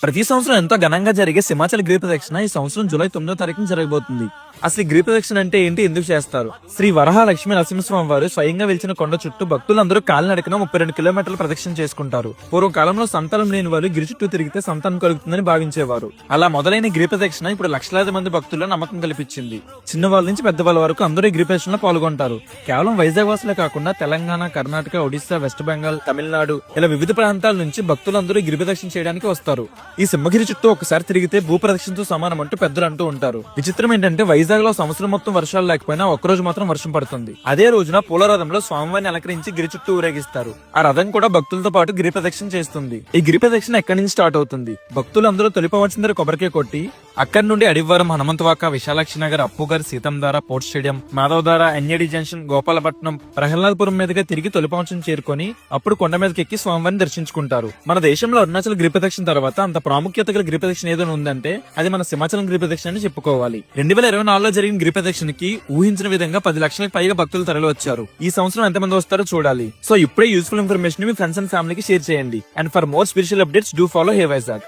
ప్రతి సంవత్సరం ఎంతో ఘనంగా జరిగే సింహాచల్ గిరి ప్రదక్షిణ ఈ సంవత్సరం జూలై 9వ తారీఖున జరగబోతుంది. అసలు ఈ గిరి ప్రదక్షిణ అంటే ఏంటి, ఎందుకు చేస్తారు? శ్రీ వరహ లక్ష్మీ నరసింహస్వామి వారు స్వయంగా వెలిచిన కొండ చుట్టూ భక్తులందరూ కాలినడకన 32 కిలోమీటర్ల ప్రదక్షిణ చేసుకుంటారు. పూర్వకాలంలో సంతానం లేని వారు గిరి చుట్టూ తిరిగితే సంతానం కలుగుతుందని భావించేవారు. అలా మొదలైన గిరి ప్రదక్షిణ ఇప్పుడు లక్షలాది మంది భక్తుల్లో నమ్మకం కల్పించింది. చిన్నవాళ్ళ నుంచి పెద్దవాళ్ళ వరకు అందరూ ఈ గిరి ప్రదక్షిణలో పాల్గొంటారు. కేవలం వైజాగ్ వాసులే కాకుండా తెలంగాణ, కర్ణాటక, ఒడిశా, వెస్ట్ బెంగాల్, తమిళనాడు ఇలా వివిధ ప్రాంతాల నుంచి భక్తులందరూ గిరి ప్రదక్షిణ చేయడానికి వస్తారు. ఈ సింహగిరి చుట్టూ ఒకసారి తిరిగితే భూ ప్రదక్షిణతో సమానం అంటూ పెద్దలు అంటూ ఉంటారు. విచిత్రం ఏంటంటే వైజాగ్ లో సంవత్సరం మొత్తం వర్షాలు లేకపోయినా ఒక్కరోజు మాత్రం వర్షం పడుతుంది. అదే రోజున పూలరథంలో స్వామివారిని అలంకరించి గిరి చుట్టూ ఊరేగిస్తారు. ఆ రథం కూడా భక్తులతో పాటు గిరి ప్రదక్షిణ చేస్తుంది. ఈ గిరి ప్రదక్షిణ ఎక్కడి నుంచి స్టార్ట్ అవుతుంది? భక్తులందరూ తొలిపవలసిన దగ్గర కొబ్బరికాయ కొట్టి అక్కడి నుండి Adivaram, Hanumanthavaka, Visalakshi Nagar, Appughar, Seethammadhara, port stadium, Madhavadhara, NAD junction, Gopalapatnam, Prahladapuram మీదుగా తిరిగి తొలిపవంచం చేరుకొని అప్పుడు కొండ మీదకి ఎక్కి స్వామివారిని దర్శించుకుంటారు. మన దేశంలో అరుణాచల్ గిరి ప్రదక్షిణ తర్వాత అంత ప్రాముఖ్యత గల గిరి ప్రదక్షిణ ఏదైనా ఉందంటే అది మన సింహాచలం గిరి ప్రదక్షిణ అని చెప్పుకోవాలి. 2024లో జరిగిన గిరి ప్రదక్షిణకి ఊహించిన విధంగా 10 లక్షలకు పైగా భక్తులు తరలి వచ్చారు. ఈ సంవత్సరం ఎంతమంది వస్తారో చూడాలి. సో ఇప్పుడే useful information me friends and ఫ్యామిలీకి షేర్ చేయండి. And for more spiritual updates do follow hey Vizag.